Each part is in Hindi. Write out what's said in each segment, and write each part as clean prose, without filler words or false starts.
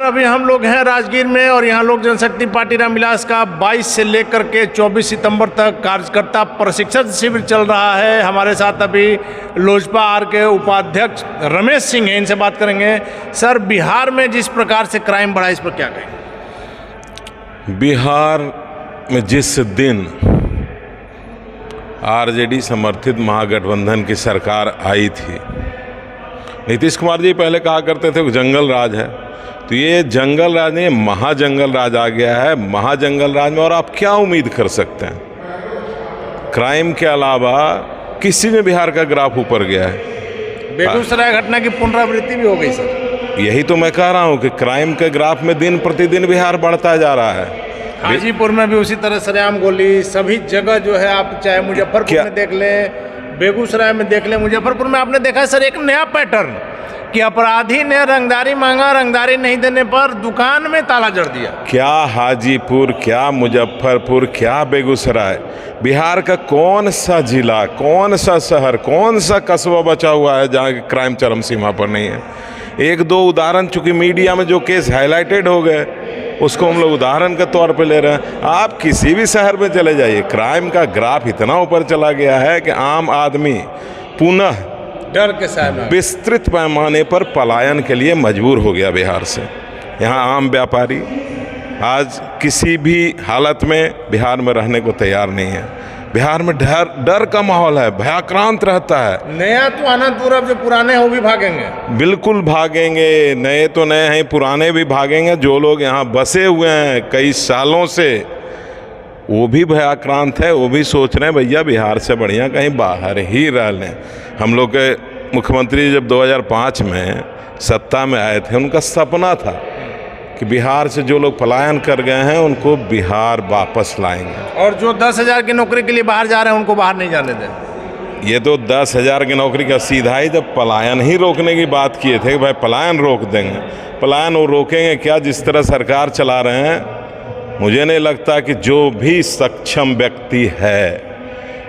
अभी हम लोग हैं राजगीर में और यहाँ लोक जनशक्ति पार्टी रामविलास का 22 से लेकर के 24 सितंबर तक कार्यकर्ता प्रशिक्षण शिविर चल रहा है। हमारे साथ अभी लोजपा आर के उपाध्यक्ष रमेश सिंह हैं, इनसे बात करेंगे। सर, बिहार में जिस प्रकार से क्राइम बढ़ा, इस पर क्या कहेंगे? बिहार में जिस दिन आरजेडी समर्थित महागठबंधन की सरकार आई थी, नीतीश कुमार जी पहले कहा करते थे जंगल राज है, तो ये जंगल राज नहीं, महाजंगल राज आ गया है। महाजंगल राज में और आप क्या उम्मीद कर सकते हैं? क्राइम के अलावा किसी में बिहार का ग्राफ ऊपर गया है। बेगूसराय घटना की पुनरावृत्ति भी हो गई सर। यही तो मैं कह रहा हूँ कि क्राइम के ग्राफ में दिन प्रतिदिन बिहार बढ़ता जा रहा है। हाजीपुर में भी उसी तरह सरेआम गोली, सभी जगह जो है, आप चाहे मुजफ्फरपुर में देख लें, बेगूसराय में देख लें, मुजफ्फरपुर में आपने देखा सर एक नया पैटर्न कि अपराधी ने रंगदारी मांगा, रंगदारी नहीं देने पर दुकान में ताला जड़ दिया। क्या हाजीपुर, क्या मुजफ्फरपुर, क्या बेगूसराय, बिहार का कौन सा जिला, कौन सा शहर, कौन सा कस्बा बचा हुआ है जहाँ क्राइम चरम सीमा पर नहीं है? एक दो उदाहरण चूंकि मीडिया में जो केस हाईलाइटेड हो गए उसको हम लोग उदाहरण के तौर पे ले रहे हैं। आप किसी भी शहर में चले जाइए, क्राइम का ग्राफ इतना ऊपर चला गया है कि आम आदमी पुनः डर के साथ विस्तृत पैमाने पर पलायन के लिए मजबूर हो गया बिहार से। यहाँ आम व्यापारी आज किसी भी हालत में बिहार में रहने को तैयार नहीं है। बिहार में डर का माहौल है, भयाक्रांत रहता है। नया तो आना दूर, अब जो पुराने हैं वो भी भागेंगे। बिल्कुल भागेंगे, नए तो नए हैं, पुराने भी भागेंगे। जो लोग यहाँ बसे हुए हैं कई सालों से वो भी भयाक्रांत है, वो भी सोच रहे हैं भैया बिहार से बढ़िया कहीं बाहर ही रह लें। हम लोग के मुख्यमंत्री जब 2005 में सत्ता में आए थे, उनका सपना था कि बिहार से जो लोग पलायन कर गए हैं उनको बिहार वापस लाएंगे, और जो 10,000 की नौकरी के लिए बाहर जा रहे हैं उनको बाहर नहीं जाने दें। ये तो 10,000 की नौकरी का सीधा ही जब पलायन ही रोकने की बात किए थे कि भाई पलायन रोक देंगे। पलायन वो रोकेंगे क्या? जिस तरह सरकार चला रहे हैं, मुझे नहीं लगता कि जो भी सक्षम व्यक्ति है,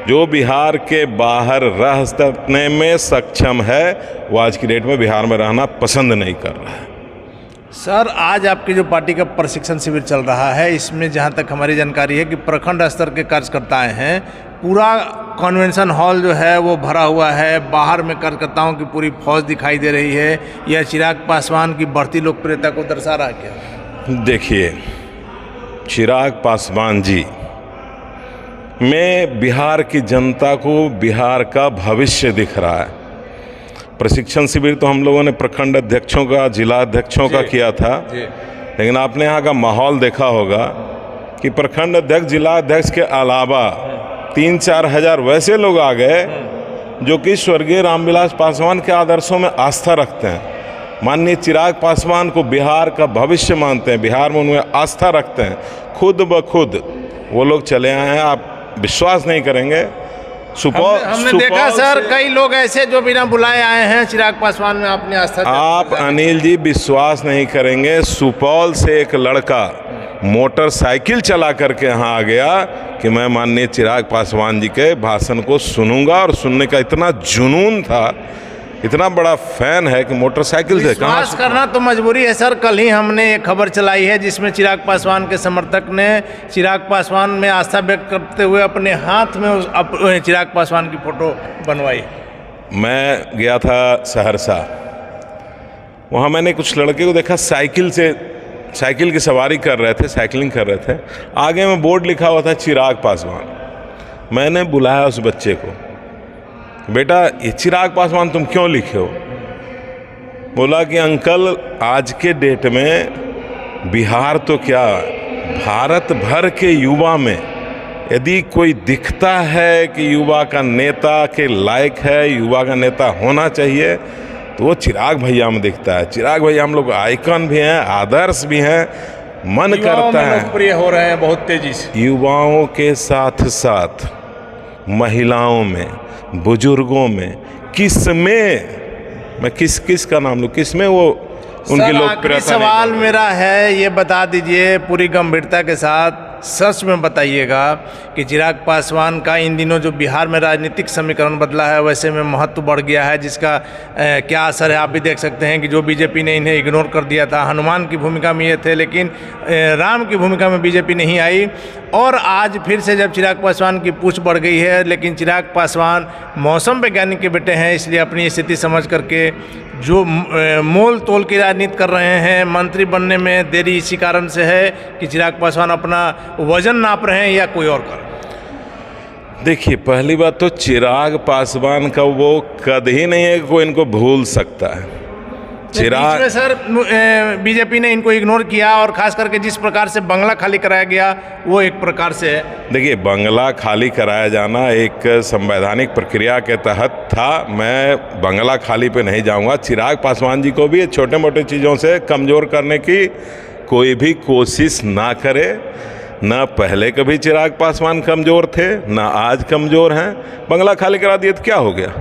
जो बिहार के बाहर रह सकने में सक्षम है, वो आज की डेट में बिहार में रहना पसंद नहीं कर रहा है। सर, आज आपकी जो पार्टी का प्रशिक्षण शिविर चल रहा है, इसमें जहां तक हमारी जानकारी है कि प्रखंड स्तर के कार्यकर्ता हैं, पूरा कन्वेंशन हॉल जो है वो भरा हुआ है, बाहर में कार्यकर्ताओं की पूरी फौज दिखाई दे रही है। यह चिराग पासवान की बढ़ती लोकप्रियता को दर्शा रहा है क्या? देखिए, चिराग पासवान जी में बिहार की जनता को बिहार का भविष्य दिख रहा है। प्रशिक्षण शिविर तो हम लोगों ने प्रखंड अध्यक्षों का, जिला अध्यक्षों का किया था, लेकिन आपने यहाँ का माहौल देखा होगा कि प्रखंड अध्यक्ष, जिला अध्यक्ष के अलावा 3-4 हज़ार वैसे लोग आ गए जो कि स्वर्गीय रामविलास पासवान के आदर्शों में आस्था रखते हैं, माननीय चिराग पासवान को बिहार का भविष्य मानते हैं, बिहार में उनमें आस्था रखते हैं। खुद ब खुद वो लोग चले आए हैं, आप विश्वास नहीं करेंगे। हमने देखा सर, कई लोग ऐसे जो बिना बुलाए आए हैं चिराग पासवान में अपनी आस्था। आप अनिल जी विश्वास नहीं करेंगे, सुपौल से एक लड़का मोटरसाइकिल चला करके यहाँ आ गया कि मैं माननीय चिराग पासवान जी के भाषण को सुनूंगा, और सुनने का इतना जुनून था, इतना बड़ा फैन है कि मोटरसाइकिल से विश्वास करना तो मजबूरी है सर। कल ही हमने एक खबर चलाई है जिसमें चिराग पासवान के समर्थक ने चिराग पासवान में आस्था व्यक्त करते हुए अपने हाथ में चिराग पासवान की फोटो बनवाई। मैं गया था सहरसा, वहाँ मैंने कुछ लड़के को देखा साइकिल की सवारी कर रहे थे, साइकिलिंग कर रहे थे। आगे में बोर्ड लिखा हुआ था चिराग पासवान। मैंने बुलाया उस बच्चे को, बेटा ये चिराग पासवान तुम क्यों लिखे हो? बोला कि अंकल, आज के डेट में बिहार तो क्या, भारत भर के युवा में यदि कोई दिखता है कि युवा का नेता के लायक है, युवा का नेता होना चाहिए, तो वो चिराग भैया में दिखता है। चिराग भैया हम लोग आइकन भी हैं, आदर्श भी हैं, मन करता है। लोकप्रिय हो रहे हैं बहुत तेजी से, युवाओं के साथ साथ महिलाओं में, बुजुर्गों में, मैं किस का नाम लूँ, किस में वो उनकी लोकप्रियता। सवाल मेरा है, ये बता दीजिए पूरी गंभीरता के साथ, सच में बताइएगा कि चिराग पासवान का इन दिनों जो बिहार में राजनीतिक समीकरण बदला है वैसे में महत्व बढ़ गया है, जिसका क्या असर है आप भी देख सकते हैं कि जो बीजेपी ने इन्हें इग्नोर कर दिया था, हनुमान की भूमिका में ये थे लेकिन राम की भूमिका में बीजेपी नहीं आई। और आज फिर से जब चिराग पासवान की पूछ बढ़ गई है, लेकिन चिराग पासवान मौसम वैज्ञानिक के बेटे हैं, इसलिए अपनी स्थिति समझ करके जो मोल तोल की राजनीति कर रहे हैं, मंत्री बनने में देरी इसी कारण से है कि चिराग पासवान अपना वजन नाप रहे हैं या कोई और कारण? देखिए, पहली बात तो चिराग पासवान का वो कद ही नहीं है कि कोई इनको भूल सकता है। चिराग में सर बीजेपी ने इनको इग्नोर किया और खास करके जिस प्रकार से बंगला खाली कराया गया वो एक प्रकार से है। देखिए, बंगला खाली कराया जाना एक संवैधानिक प्रक्रिया के तहत था। मैं बंगला खाली पे नहीं जाऊंगा। चिराग पासवान जी को भी छोटे मोटे चीज़ों से कमज़ोर करने की कोई भी कोशिश ना करे। ना पहले कभी चिराग पासवान कमज़ोर थे, ना आज कमज़ोर हैं। बंगला खाली करा दिए तो क्या हो गया?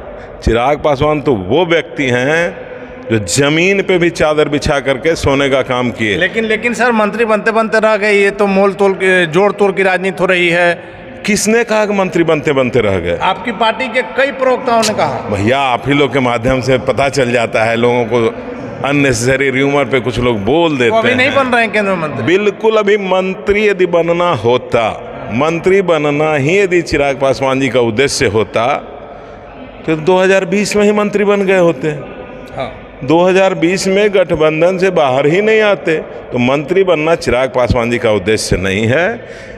चिराग पासवान तो वो व्यक्ति हैं जो जमीन पे भी चादर बिछा करके सोने का काम किए। लेकिन सर मंत्री बनते बनते रह गए, ये तो मोल तोल के जोड़ तोड़ की राजनीति हो रही है। किसने कहा कि मंत्री बनते बनते रह गए? आपकी पार्टी के कई प्रवक्ताओं ने कहा। भैया, आप ही लोग के माध्यम से पता चल जाता है लोगों को। अननेसेसरी र्यूमर पे कुछ लोग बोल देते हैं। अभी नहीं बन रहे हैं केंद्र मंत्री? बिल्कुल, अभी मंत्री यदि बनना होता, मंत्री बनना ही यदि चिराग पासवान जी का उद्देश्य होता तो 2020 में ही मंत्री बन गए होते। हाँ, 2020 में गठबंधन से बाहर ही नहीं आते। तो मंत्री बनना चिराग पासवान जी का उद्देश्य नहीं है।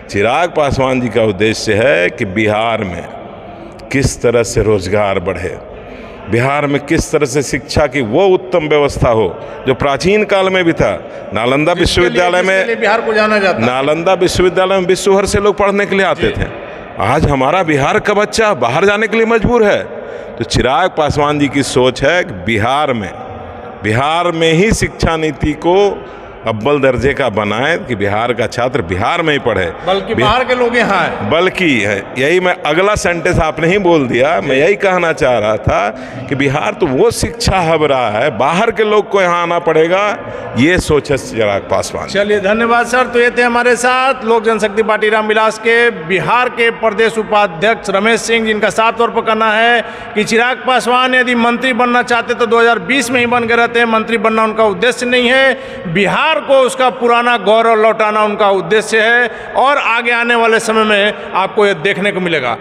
चिराग पासवान जी का उद्देश्य है कि बिहार में किस तरह से रोजगार बढ़े, बिहार में किस तरह से शिक्षा की वो उत्तम व्यवस्था हो जो प्राचीन काल में भी था। नालंदा विश्वविद्यालय में बिहार को जाना जाता, नालंदा विश्वविद्यालय में विश्व भर से लोग पढ़ने के लिए आते थे। आज हमारा बिहार का बच्चा बाहर जाने के लिए मजबूर है। तो चिराग पासवान जी की सोच है कि बिहार में ही शिक्षा नीति को अव्वल दर्जे का बनाए कि बिहार का छात्र बिहार में ही पढ़े, बल्कि बाहर के लोग यहाँ हैं। बल्कि यही मैं अगला सेंटेंस आपने ही बोल दिया। मैं यही कहना चाह रहा था कि बिहार तो वो शिक्षा हब रहा है, बाहर के लोग को यहाँ आना पड़ेगा, ये सोच है चिराग पासवान। चलिए, धन्यवाद सर। तो ये थे हमारे साथ लोक जनशक्ति पार्टी रामविलास के बिहार के प्रदेश उपाध्यक्ष रमेश सिंह, जिनका साफ तौर पर कहना है कि चिराग पासवान यदि मंत्री बनना चाहते तो 2020 में ही बन गए रहते हैं। मंत्री बनना उनका उद्देश्य नहीं है, बिहार को उसका पुराना गौरव लौटाना उनका उद्देश्य है और आगे आने वाले समय में आपको यह देखने को मिलेगा।